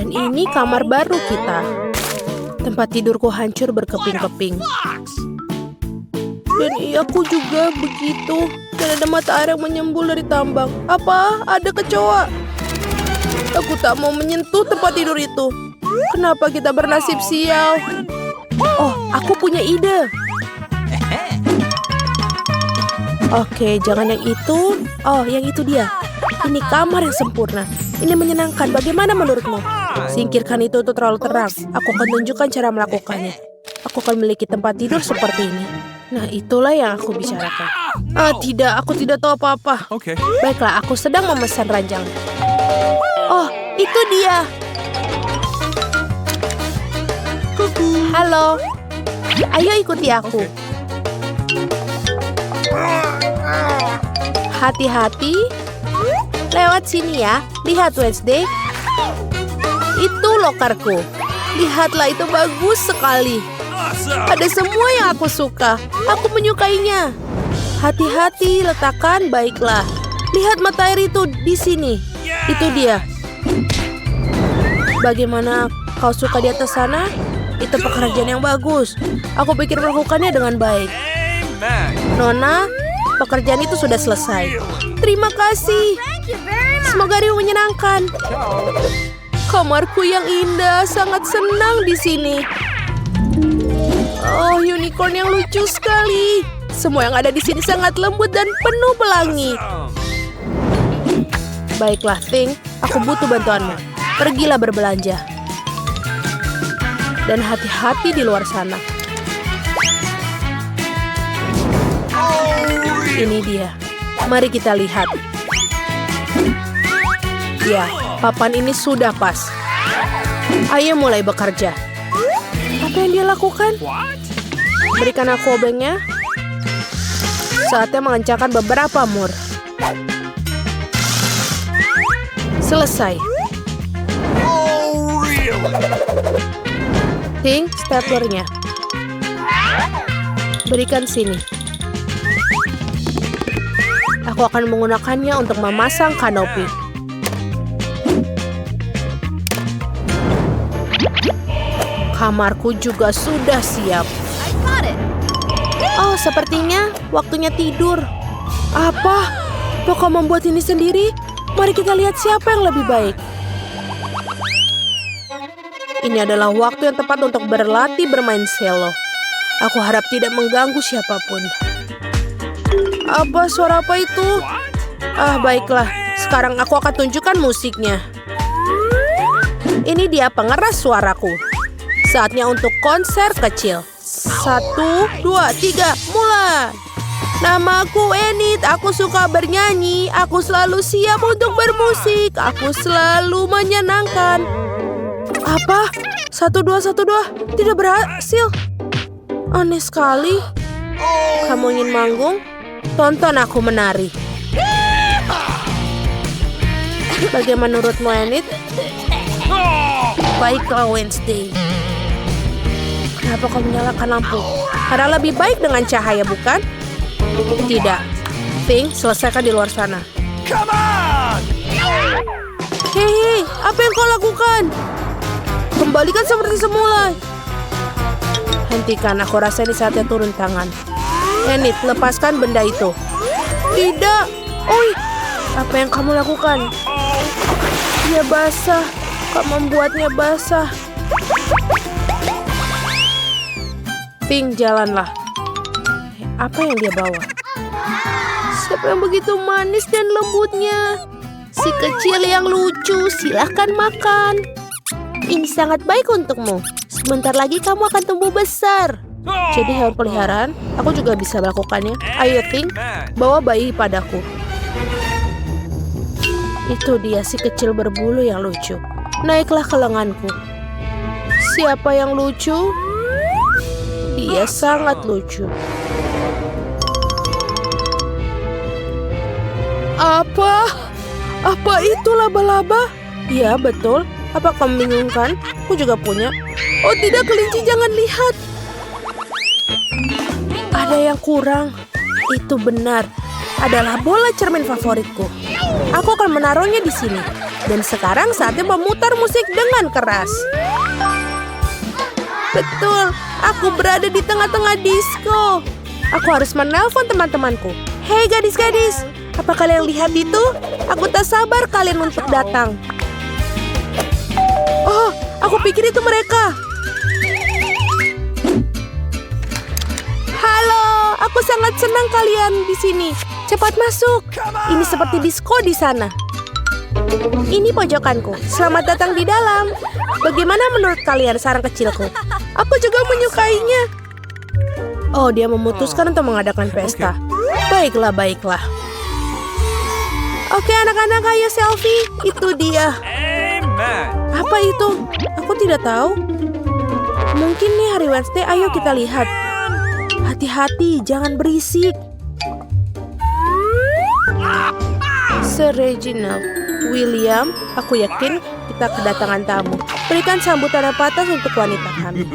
Dan ini kamar baru kita. Tempat tidurku hancur berkeping-keping. Dan aku juga begitu. Dan ada mata air yang menyembul dari tambang. Apa? Ada kecoa. Aku tak mau menyentuh tempat tidur itu. Kenapa kita bernasib sial? Oh, aku punya ide. Oke, jangan yang itu. Oh, yang itu dia. Ini kamar yang sempurna. Ini menyenangkan. Bagaimana menurutmu? Singkirkan itu terlalu terang. Aku akan tunjukkan cara melakukannya. Aku akan memiliki tempat tidur seperti ini. Nah, itulah yang aku bicarakan. Tidak. Aku tidak tahu apa-apa. Baiklah, aku sedang memesan ranjang. Oh, itu dia. Halo. Ayo ikuti aku. Hati-hati. Lewat sini ya. Lihat Wednesday. Itu lokerku. Lihatlah, itu bagus sekali. Ada semua yang aku suka. Aku menyukainya. Hati-hati, letakkan baiklah. Lihat mata air itu di sini. Itu dia. Bagaimana kau suka di atas sana? Itu pekerjaan yang bagus. Aku pikir melakukannya dengan baik. Nona, pekerjaan itu sudah selesai. Terima kasih. Semoga hari menyenangkan. Kamarku yang indah, sangat senang di sini. Oh, unicorn yang lucu sekali. Semua yang ada di sini sangat lembut dan penuh pelangi. Baiklah, Thing, aku butuh bantuanmu. Pergilah berbelanja. Dan hati-hati di luar sana. Ini dia. Mari kita lihat. Ya, papan ini sudah pas. Ayo mulai bekerja. Apa yang dia lakukan? Berikan aku obengnya. Saatnya mengencangkan beberapa mur. Selesai. Ting, staplernya. Berikan sini. Aku akan menggunakannya untuk memasang kanopi. Kamarku juga sudah siap. Oh, sepertinya waktunya tidur. Apa? Kau membuat ini sendiri? Mari kita lihat siapa yang lebih baik. Ini adalah waktu yang tepat untuk berlatih bermain cello. Aku harap tidak mengganggu siapapun. Apa suara apa itu? Baiklah. Sekarang aku akan tunjukkan musiknya. Ini dia pengeras suaraku. Saatnya untuk konser kecil. 1, 2, 3, mulai. Namaku Enid, aku suka bernyanyi. Aku selalu siap untuk bermusik. Aku selalu menyenangkan. Apa? 1, 2, 1, 2. Tidak berhasil. Aneh sekali. Kamu ingin manggung? Tonton aku menari. Bagaimana menurutmu, Enid? Baiklah, Wednesday. Kenapa kau menyalakan lampu? Karena lebih baik dengan cahaya, bukan? Tidak. Thing, selesaikan di luar sana. Hei, apa yang kau lakukan? Kembalikan seperti semula. Hentikan, aku rasa ini saatnya turun tangan. Enid, lepaskan benda itu. Tidak. Oi, apa yang kamu lakukan? Dia basah. Kau membuatnya basah. Pink, jalanlah. Apa yang dia bawa? Siapa yang begitu manis dan lembutnya? Si kecil yang lucu, silahkan makan. Ini sangat baik untukmu. Sebentar lagi kamu akan tumbuh besar. Jadi hewan peliharaan, aku juga bisa melakukannya. Ayo, Pink, bawa bayi padaku. Itu dia si kecil berbulu yang lucu. Naiklah ke lenganku. Siapa yang lucu? Dia sangat lucu. Apa? Apa itu laba-laba? Ya, betul. Apa kamu membingungkan? Aku juga punya. Oh tidak, kelinci, jangan lihat. Ada yang kurang. Itu benar. Adalah bola cermin favoritku. Aku akan menaruhnya di sini. Dan sekarang saatnya memutar musik dengan keras. Betul, aku berada di tengah-tengah disko. Aku harus menelpon teman-temanku. Hei gadis-gadis, apa kalian lihat itu? Aku tak sabar kalian untuk datang. Oh, aku pikir itu mereka. Halo, aku sangat senang kalian di sini. Cepat masuk. Ini seperti disko di sana. Ini pojokanku. Selamat datang di dalam. Bagaimana menurut kalian sarang kecilku? Aku juga menyukainya. Oh, dia memutuskan untuk mengadakan pesta. Baiklah, baiklah. Oke, anak-anak, ayo selfie. Itu dia. Apa itu? Aku tidak tahu. Mungkin nih hari Wednesday, ayo kita lihat. Hati-hati, jangan berisik. Sir Reginald, William, aku yakin kita kedatangan tamu. Berikan sambutan yang patas untuk wanita kami.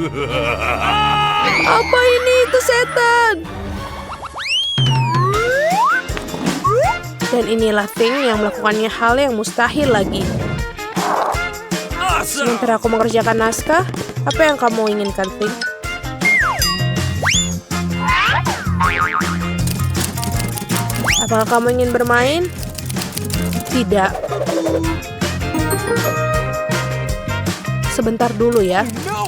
Apa ini? Itu setan. Dan inilah Thing yang melakukannya hal yang mustahil lagi. Sementara aku mengerjakan naskah, apa yang kamu inginkan, Thing? Apakah kamu ingin bermain? Tidak. Sebentar dulu ya.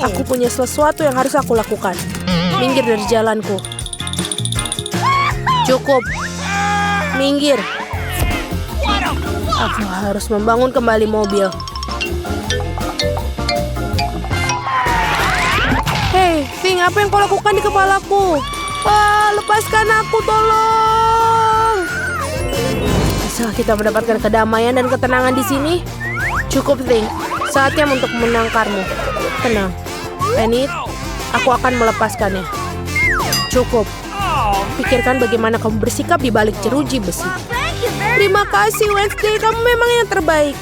Aku punya sesuatu yang harus aku lakukan. Minggir dari jalanku. Cukup. Minggir. Aku harus membangun kembali mobil. Hei, Thing, apa yang kau lakukan di kepalaku? Lepaskan aku, tolong. Bisa kita mendapatkan kedamaian dan ketenangan di sini? Cukup, Thing. Saatnya untuk menangkarmu. Tenang. Enid, aku akan melepaskannya. Cukup. Pikirkan bagaimana kamu bersikap di balik jeruji besi. Terima kasih, Wednesday. Kamu memang yang terbaik.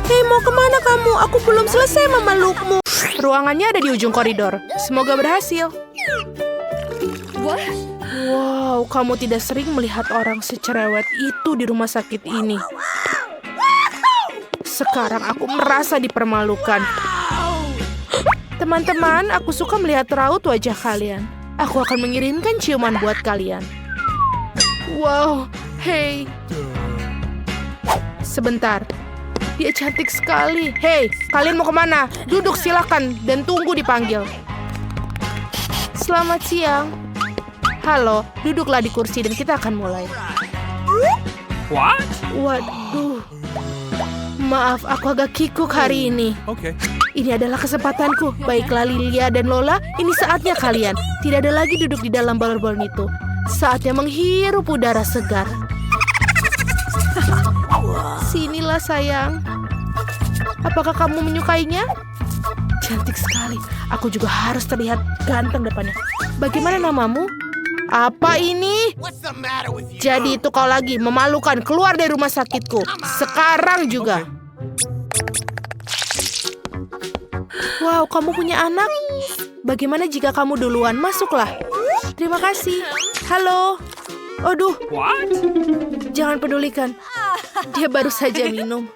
Hei, mau kemana kamu? Aku belum selesai memelukmu. Ruangannya ada di ujung koridor. Semoga berhasil. Wow, kamu tidak sering melihat orang secerewet itu di rumah sakit ini. Sekarang aku merasa dipermalukan. Teman-teman, aku suka melihat raut wajah kalian. Aku akan mengirimkan ciuman buat kalian. Wow, hei. Sebentar. Dia cantik sekali. Hei, kalian mau kemana? Duduk silakan dan tunggu dipanggil. Selamat siang. Halo, duduklah di kursi dan kita akan mulai. What? Waduh. Maaf, aku agak kikuk hari ini. Okay. Ini adalah kesempatanku. Baiklah Lilia dan Lola, ini saatnya kalian. Tidak ada lagi duduk di dalam balon-balon itu. Saatnya menghirup udara segar. Sinilah sayang. Apakah kamu menyukainya? Cantik sekali. Aku juga harus terlihat ganteng depannya. Bagaimana namamu? Apa ini? Jadi itu kau lagi memalukan, keluar dari rumah sakitku. Sekarang juga. Wow, kamu punya anak? Bagaimana jika kamu duluan? Masuklah. Terima kasih. Halo. Aduh. What? Jangan pedulikan. Dia baru saja minum.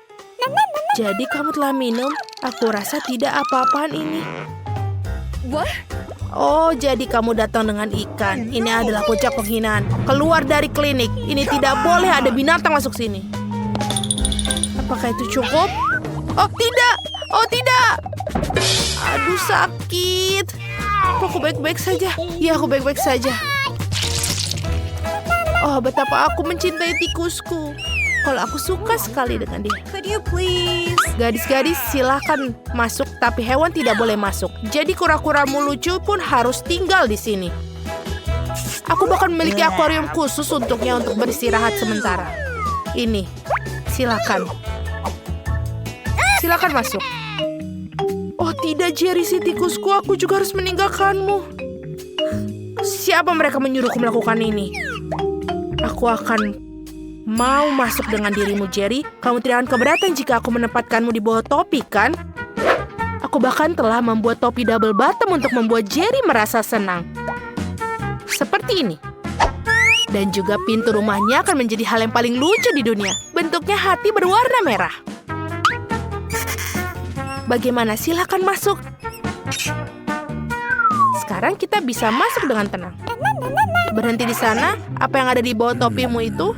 Jadi kamu telah minum? Aku rasa tidak apa-apaan ini. Oh, jadi kamu datang dengan ikan. Ini adalah puncak penghinaan. Keluar dari klinik. Ini tidak boleh ada binatang masuk sini. Apakah itu cukup? Oh, tidak. Oh, tidak. Aduh, sakit. Aku baik-baik saja. Ya, aku baik-baik saja. Oh, betapa aku mencintai tikusku. Kalau aku suka sekali dengan dia. Could you please? Gadis-gadis silahkan masuk, tapi hewan tidak boleh masuk. Jadi kura-kuramu lucu pun harus tinggal di sini. Aku bahkan memiliki akuarium khusus untuknya untuk beristirahat sementara. Ini, silakan. Silakan masuk. Oh tidak, Jerry si tikusku, aku juga harus meninggalkanmu. Siapa mereka menyuruhku melakukan ini? Aku akan mau masuk dengan dirimu, Jerry. Kamu tidak akan keberatan jika aku menempatkanmu di bawah topi, kan? Aku bahkan telah membuat topi double bottom untuk membuat Jerry merasa senang. Seperti ini. Dan juga pintu rumahnya akan menjadi hal yang paling lucu di dunia. Bentuknya hati berwarna merah. Bagaimana? Silakan masuk. Sekarang kita bisa masuk dengan tenang. Berhenti di sana. Apa yang ada di bawah topimu itu?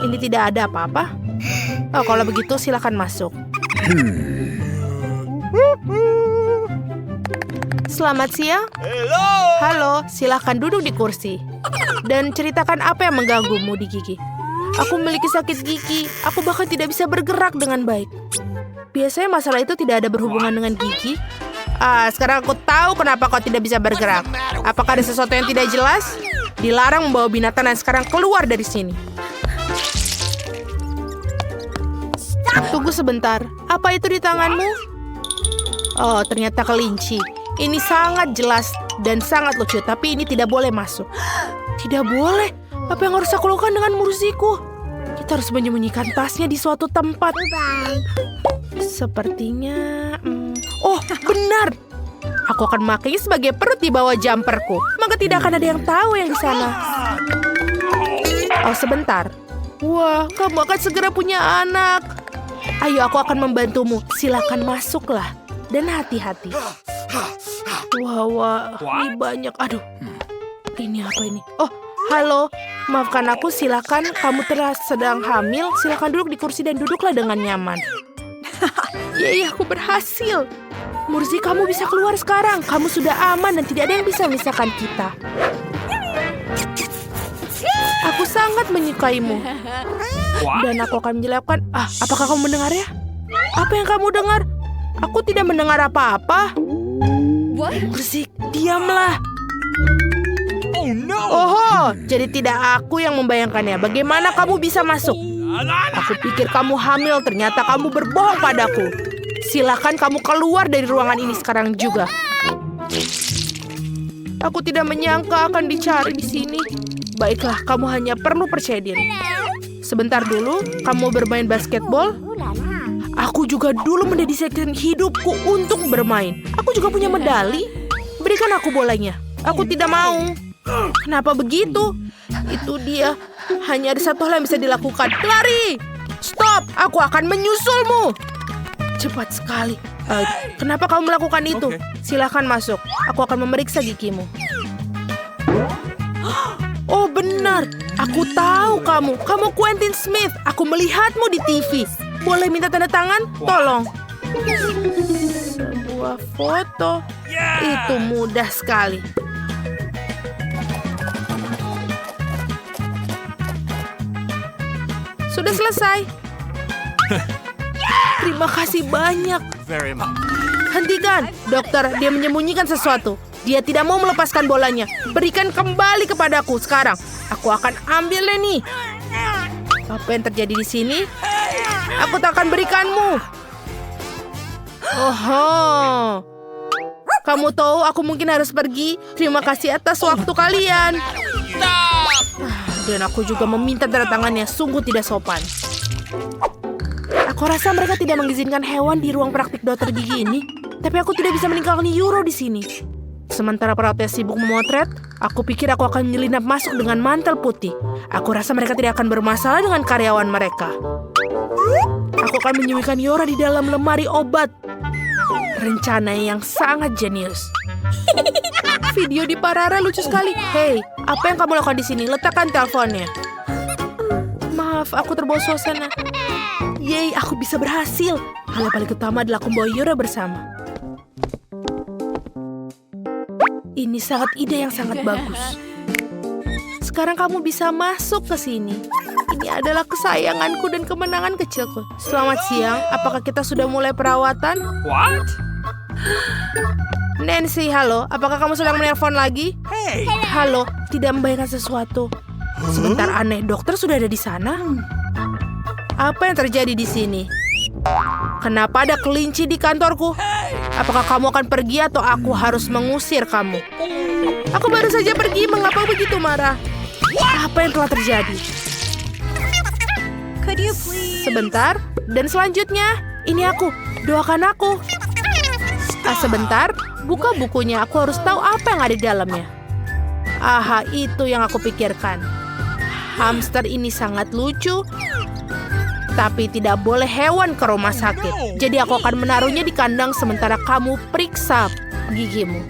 Ini tidak ada apa-apa. Oh, kalau begitu silakan masuk. Selamat siang. Halo, silakan duduk di kursi. Dan ceritakan apa yang mengganggumu di gigi. Aku memiliki sakit gigi. Aku bahkan tidak bisa bergerak dengan baik. Biasanya masalah itu tidak ada berhubungan dengan gigi. Sekarang aku tahu kenapa kau tidak bisa bergerak. Apakah ada sesuatu yang tidak jelas? Dilarang membawa binatang dan sekarang keluar dari sini. Tunggu sebentar. Apa itu di tanganmu? Oh, ternyata kelinci. Ini sangat jelas dan sangat lucu, tapi ini tidak boleh masuk. Tidak boleh? Apa yang harus aku lakukan dengan Murziku? Kita harus menyembunyikan tasnya di suatu tempat. Sepertinya... Oh, benar! Aku akan memakainya sebagai perut di bawah jumperku. Maka tidak akan ada yang tahu yang di sana. Oh, sebentar. Wah, kamu akan segera punya anak. Ayo, aku akan membantumu. Silakan masuklah. Dan hati-hati. Wah, ini banyak. Aduh, ini apa ini? Oh, halo. Maafkan aku, silakan. Kamu sedang hamil. Silakan duduk di kursi dan duduklah dengan nyaman. Yeay, aku berhasil. Murzi, kamu bisa keluar sekarang. Kamu sudah aman dan tidak ada yang bisa memisahkan kita. Aku sangat menyukaimu. Dan aku akan menjelaskan. Apakah kamu mendengarnya? Apa yang kamu dengar? Aku tidak mendengar apa-apa. Murzi, diamlah. Oh, jadi tidak aku yang membayangkannya. Bagaimana kamu bisa masuk? Aku pikir kamu hamil, ternyata kamu berbohong padaku. Silakan kamu keluar dari ruangan ini sekarang juga. Aku tidak menyangka akan dicari di sini. Baiklah, kamu hanya perlu percaya diri. Sebentar dulu, kamu bermain basketball? Aku juga dulu mendedikasikan hidupku untuk bermain. Aku juga punya medali. Berikan aku bolanya. Aku tidak mau. Kenapa begitu? Itu dia. Hanya ada satu hal yang bisa dilakukan. Lari! Stop! Aku akan menyusulmu. Cepat sekali. Kenapa kamu melakukan itu? Silakan masuk. Aku akan memeriksa gigimu. Oh, benar. Aku tahu kamu. Kamu Quentin Smith. Aku melihatmu di TV. Boleh minta tanda tangan? Tolong. Sebuah foto. Itu mudah sekali. Sudah selesai. Terima kasih banyak. Hentikan, dokter. Dia menyembunyikan sesuatu. Dia tidak mau melepaskan bolanya. Berikan kembali kepadaku sekarang. Aku akan ambilnya nih. Apa yang terjadi di sini? Aku tak akan berikanmu. Oh, kamu tahu aku mungkin harus pergi. Terima kasih atas waktu kalian. Dan aku juga meminta tanda tangannya. Sungguh tidak sopan. Aku rasa mereka tidak mengizinkan hewan di ruang praktik dokter gigi ini. Tapi aku tidak bisa meninggalkan Euro di sini. Sementara perawatnya sibuk memotret, aku pikir aku akan menyelinap masuk dengan mantel putih. Aku rasa mereka tidak akan bermasalah dengan karyawan mereka. Aku akan menyembunyikan Yora di dalam lemari obat. Rencana yang sangat jenius. Video di Parara lucu sekali. Hei, apa yang kamu lakukan di sini? Letakkan teleponnya. Maaf, aku terbawa suasana. Yeay, aku bisa berhasil. Hal yang paling utama adalah aku membawa Yora bersama. Ini sangat ide yang sangat bagus. Sekarang kamu bisa masuk ke sini. Ini adalah kesayanganku dan kemenangan kecilku. Selamat siang. Apakah kita sudah mulai perawatan? What? Nancy, halo. Apakah kamu sedang menelpon lagi? Hey. Halo, tidak membayangkan sesuatu. Sebentar, aneh. Dokter sudah ada di sana? Apa yang terjadi di sini? Kenapa ada kelinci di kantorku? Apakah kamu akan pergi atau aku harus mengusir kamu? Aku baru saja pergi. Mengapa begitu marah? Apa yang telah terjadi? Sebentar. Dan selanjutnya, ini aku. Doakan aku. Sebentar. Buka bukunya. Aku harus tahu apa yang ada di dalamnya. Aha, itu yang aku pikirkan. Hamster ini sangat lucu. Tapi tidak boleh hewan ke rumah sakit. Jadi aku akan menaruhnya di kandang sementara kamu periksa gigimu.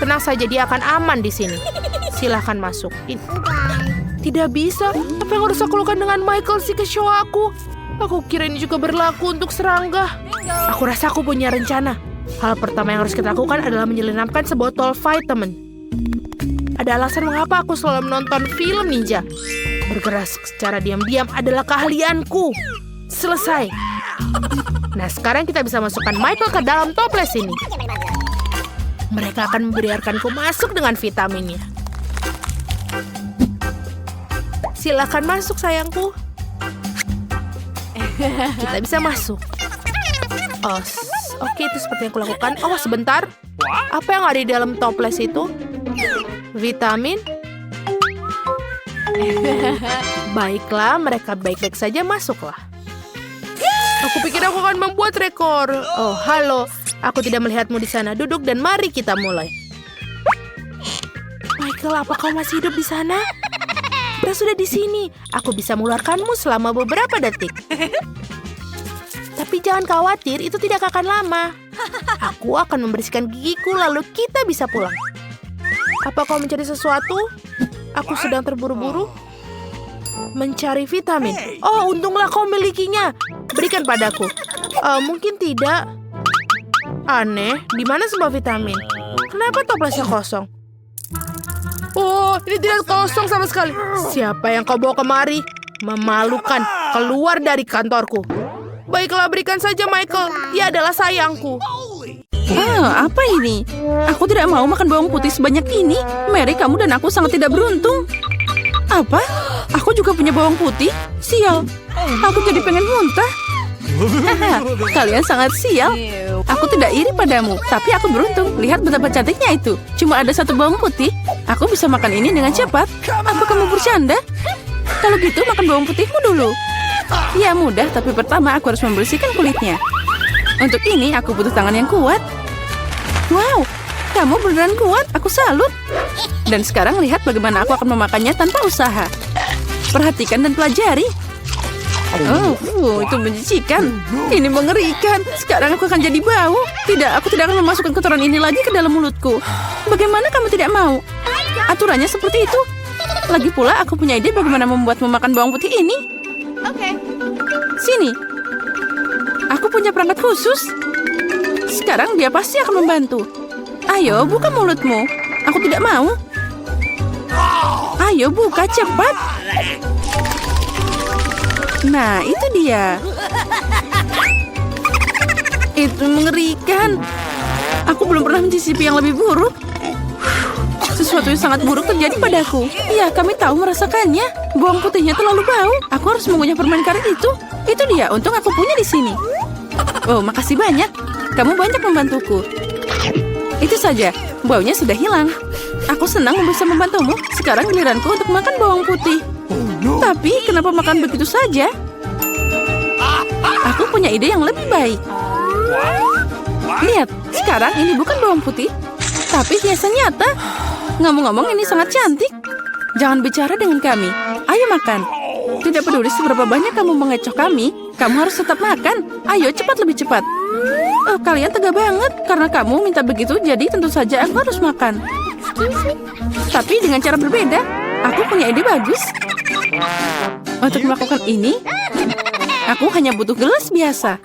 Tenang saja, dia akan aman di sini. Silahkan masuk. Tidak bisa. Apa yang harus aku lakukan dengan Michael si kecoa aku? Aku kira ini juga berlaku untuk serangga. Aku rasa aku punya rencana. Hal pertama yang harus kita lakukan adalah menyelinapkan sebotol vitamin. Ada alasan mengapa aku selalu menonton film ninja. Bergerak secara diam-diam adalah keahlianku. Selesai. Nah, sekarang kita bisa masukkan Michael ke dalam toples ini. Mereka akan membiarkanku masuk dengan vitaminnya. Silakan masuk, sayangku. Kita bisa masuk. Oh, oke, itu seperti yang kulakukan. Oh, sebentar. Apa yang ada di dalam toples itu? Vitamin? Baiklah, mereka baik-baik saja, masuklah. Aku pikir aku akan membuat rekor. Oh, halo. Aku tidak melihatmu di sana. Duduk dan mari kita mulai. Michael, apa kau masih hidup di sana? Kita sudah di sini. Aku bisa mengeluarkanmu selama beberapa detik. Tapi jangan khawatir, itu tidak akan lama. Aku akan membersihkan gigiku lalu kita bisa pulang. Apa kau mencari sesuatu? Aku sedang terburu-buru. Mencari vitamin. Oh, untunglah kau milikinya. Berikan padaku. Mungkin tidak. Aneh, di mana semua vitamin? Kenapa toplesnya kosong? Oh, ini tidak kosong sama sekali. Siapa yang kau bawa kemari? Memalukan. Keluar dari kantorku. Baiklah, berikan saja Michael. Dia adalah sayangku. Apa ini? Aku tidak mau makan bawang putih sebanyak ini. Mary, kamu dan aku sangat tidak beruntung. Apa? Aku juga punya bawang putih? Sial. Aku jadi pengen muntah. Kalian sangat sial. Aku tidak iri padamu, tapi aku beruntung. Lihat betapa cantiknya itu. Cuma ada satu bawang putih. Aku bisa makan ini dengan cepat. Apa kamu bercanda? Kalau gitu, makan bawang putihmu dulu. Ya mudah, tapi pertama aku harus membersihkan kulitnya. Untuk ini aku butuh tangan yang kuat. Wow, kamu beneran kuat, aku salut. Dan sekarang lihat bagaimana aku akan memakannya tanpa usaha. Perhatikan dan pelajari. Oh, itu menjijikan. Ini mengerikan. Sekarang aku akan jadi bau. Tidak, aku tidak akan memasukkan kotoran ini lagi ke dalam mulutku. Bagaimana kamu tidak mau? Aturannya seperti itu. Lagi pula aku punya ide bagaimana membuatmu makan bawang putih ini. Sini. Aku punya perangkat khusus. Sekarang dia pasti akan membantu. Ayo, buka mulutmu. Aku tidak mau. Ayo, buka cepat. Nah, itu dia. Itu mengerikan. Aku belum pernah mencicipi yang lebih buruk. Sesuatu yang sangat buruk terjadi padaku. Ya, kami tahu merasakannya. Bawang putihnya terlalu bau. Aku harus mengunyah permen karet itu. Itu dia, untung aku punya di sini. Oh, makasih banyak. Kamu banyak membantuku. Itu saja, baunya sudah hilang. Aku senang bisa membantumu. Sekarang giliranku untuk makan bawang putih. Tapi, kenapa makan begitu saja? Aku punya ide yang lebih baik. Lihat, sekarang ini bukan bawang putih, tapi hiasan nyata. Ngomong-ngomong, ini sangat cantik. Jangan bicara dengan kami. Ayo makan. Tidak peduli seberapa banyak kamu mengecoh kami, kamu harus tetap makan. Ayo, cepat, lebih cepat. Oh, kalian tega banget. Karena kamu minta begitu, jadi tentu saja aku harus makan. Tapi dengan cara berbeda. Aku punya ide bagus. Untuk melakukan ini, aku hanya butuh gelas biasa.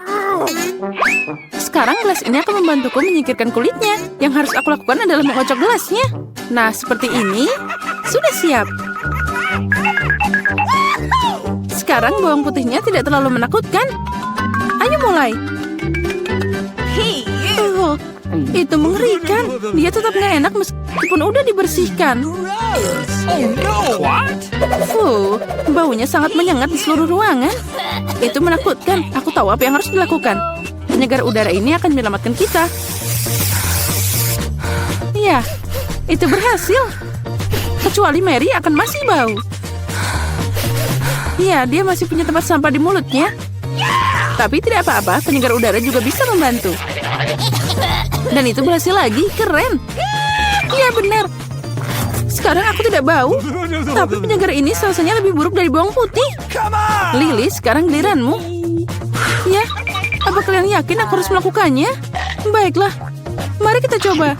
Sekarang gelas ini akan membantuku menyingkirkan kulitnya. Yang harus aku lakukan adalah mengocok gelasnya. Nah, seperti ini. Sudah siap. Sekarang bawang putihnya tidak terlalu menakutkan. Ayo mulai. Oh, itu mengerikan. Dia tetap nggak enak meskipun udah dibersihkan. Baunya sangat menyengat di seluruh ruangan. Itu menakutkan. Aku tahu apa yang harus dilakukan. Penyegar udara ini akan menyelamatkan kita. Ya, itu berhasil. Kecuali Mary akan masih bau. Ya, dia masih punya tempat sampah di mulutnya. Tapi tidak apa-apa, penyegar udara juga bisa membantu. Dan itu berhasil lagi, keren. Ya benar. Sekarang aku tidak bau. Tapi penyegar ini rasanya lebih buruk dari bawang putih. Lily, sekarang giliranmu. Ya, apa kalian yakin aku harus melakukannya? Baiklah, mari kita coba.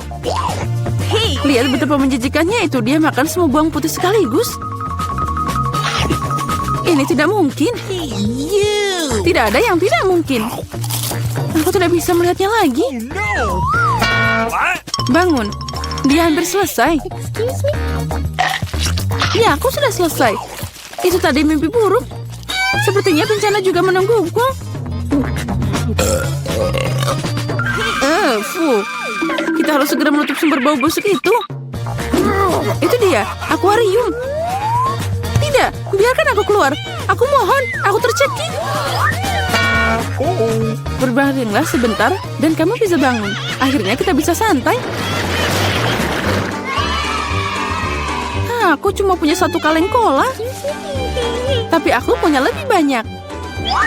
Lihat betapa menjijikannya itu. Dia makan semua bawang putih sekaligus. Ini tidak mungkin. Tidak ada yang tidak mungkin. Aku tidak bisa melihatnya lagi. Bangun. Dia hampir selesai. Ya, aku sudah selesai. Itu tadi mimpi buruk. Sepertinya bencana juga menungguku. Kita harus segera menutup sumber bau busuk itu. Itu dia, akuarium. Tidak, biarkan aku keluar. Aku mohon, aku tercekik. Berbaringlah sebentar dan kamu bisa bangun. Akhirnya kita bisa santai. Aku cuma punya satu kaleng cola. Tapi aku punya lebih banyak.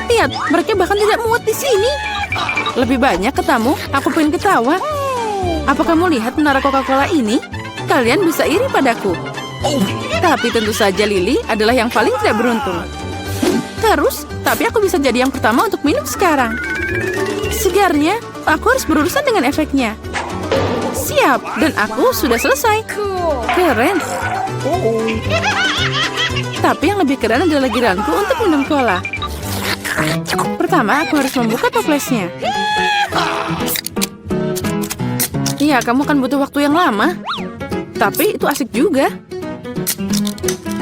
Lihat, mereka bahkan tidak muat di sini. Lebih banyak ketamu, aku pengen ketawa. Apa kamu lihat menara Coca-Cola ini? Kalian bisa iri padaku. Tapi tentu saja Lily adalah yang paling tidak beruntung. Terus, tapi aku bisa jadi yang pertama untuk minum sekarang. Segarnya, aku harus berurusan dengan efeknya. Siap, dan aku sudah selesai. Keren. Tapi yang lebih keren adalah giliranku untuk minum cola. Pertama, aku harus membuka toplesnya. Iya, kamu akan butuh waktu yang lama. Tapi itu asik juga.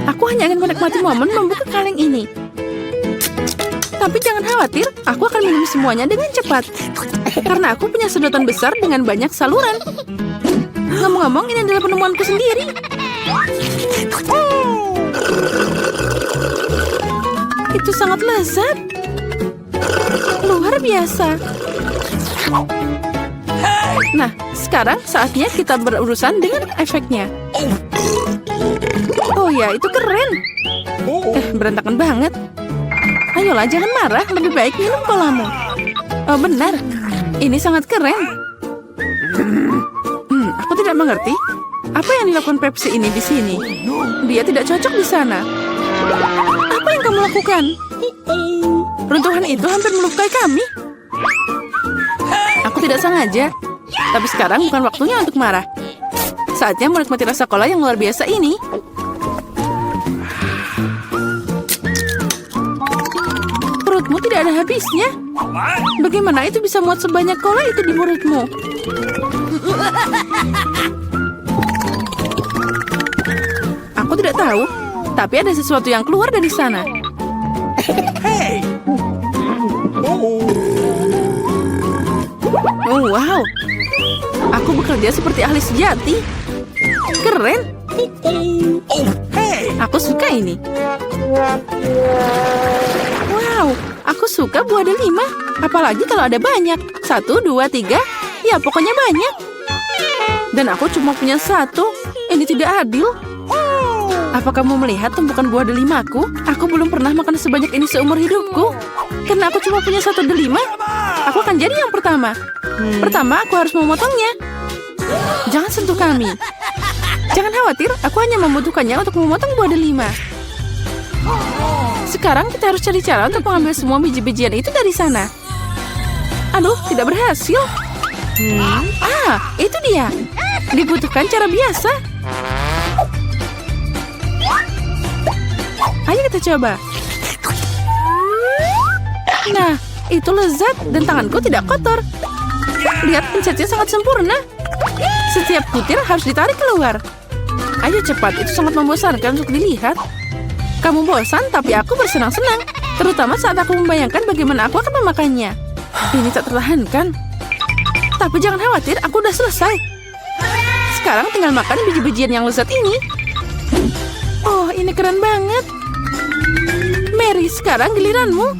Aku hanya ingin menikmati momen membuka kaleng ini. Tapi jangan khawatir, aku akan minum semuanya dengan cepat. Karena aku punya sedotan besar dengan banyak saluran. Ngomong-ngomong, ini adalah penemuanku sendiri. Itu sangat lezat. Luar biasa. Nah, sekarang saatnya kita berurusan dengan efeknya. Oh ya, itu keren. Berantakan banget. Ayolah, jangan marah. Lebih baik minum colamu. Oh, benar. Ini sangat keren. Aku tidak mengerti. Apa yang dilakukan Pepsi ini di sini? Dia tidak cocok di sana. Apa yang kamu lakukan? Runtuhan itu hampir melukai kami. Aku tidak sengaja. Tapi sekarang bukan waktunya untuk marah. Saatnya menikmati rasa cola yang luar biasa ini. Perutmu tidak ada habisnya. Bagaimana itu bisa muat sebanyak cola itu di mulutmu? Aku tidak tahu, tapi ada sesuatu yang keluar dari sana. Oh, wow. Aku bekerja seperti ahli sejati. Keren. Aku suka ini. Wow, aku suka buah delima. Apalagi kalau ada banyak. 1, 2, 3. Ya, pokoknya banyak. Dan aku cuma punya 1. Ini tidak adil. Apa kamu melihat tumpukan buah delimaku? Aku belum pernah makan sebanyak ini seumur hidupku. Karena aku cuma punya 1 delima, aku akan jadi yang pertama. Pertama, aku harus memotongnya. Jangan sentuh kami. Jangan khawatir, aku hanya membutuhkannya untuk memotong buah delima. Sekarang kita harus cari cara untuk mengambil semua biji-bijian itu dari sana. Aduh, tidak berhasil. Itu dia. Dibutuhkan cara biasa. Ayo kita coba. Nah, itu lezat dan tanganku tidak kotor. Lihat, pencetnya sangat sempurna. Setiap butir harus ditarik keluar. Ayo cepat, itu sangat membosankan untuk dilihat. Kamu bosan, tapi aku bersenang-senang. Terutama saat aku membayangkan bagaimana aku akan memakannya. Ini tak tertahankan. Tapi jangan khawatir, aku udah selesai. Sekarang tinggal makan biji-bijian yang lezat ini. Oh, ini keren banget. Mary, sekarang giliranmu.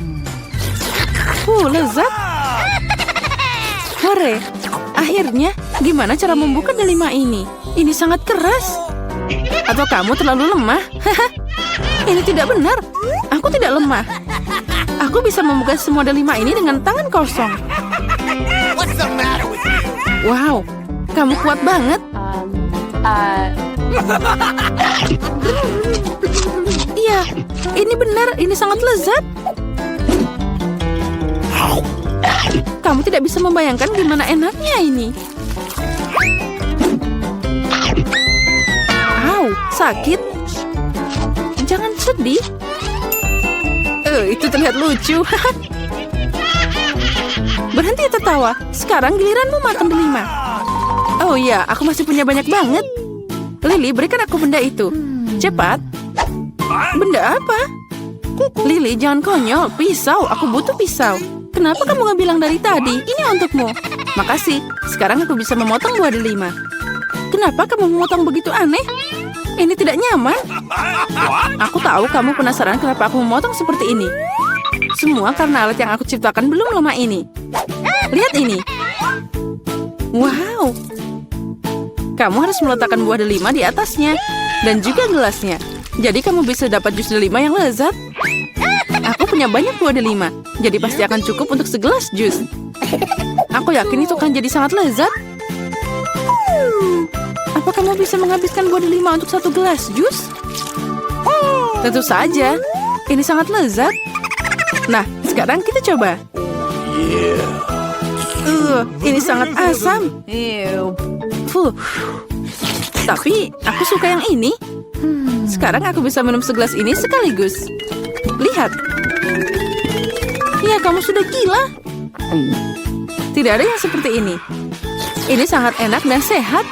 Lezat. Hore. Akhirnya, gimana cara membuka delima ini? Ini sangat keras. Atau kamu terlalu lemah? Ini tidak benar. Aku tidak lemah. Aku bisa membuka semua delima ini dengan tangan kosong. Wow, kamu kuat banget. Iya, ini benar. Ini sangat lezat. Kamu tidak bisa membayangkan gimana enaknya ini. Au, sakit. Jangan sedih. Itu terlihat lucu. Berhenti tertawa. Sekarang giliranmu makan delima. Oh iya, aku masih punya banyak banget. Lily, berikan aku benda itu. Cepat. Benda apa? Lily, jangan konyol. Pisau, aku butuh pisau. Kenapa kamu nggak bilang dari tadi? Ini untukmu. Makasih. Sekarang aku bisa memotong buah delima. Kenapa kamu memotong begitu aneh? Ini tidak nyaman. Aku tahu kamu penasaran kenapa aku memotong seperti ini. Semua karena alat yang aku ciptakan belum lama ini. Lihat ini. Wow. Kamu harus meletakkan buah delima di atasnya. Dan juga gelasnya. Jadi kamu bisa dapat jus delima yang lezat. Aku punya banyak buah delima. Jadi pasti akan cukup untuk segelas jus. Aku yakin itu akan jadi sangat lezat. Apa kamu bisa menghabiskan buah delima untuk satu gelas jus? Tentu saja. Ini sangat lezat. Nah, sekarang kita coba. Ini sangat asam. Fuh. Tapi aku suka yang ini. Sekarang aku bisa minum segelas ini sekaligus. Lihat. Ya, kamu sudah gila. Tidak ada yang seperti ini. Ini sangat enak dan sehat.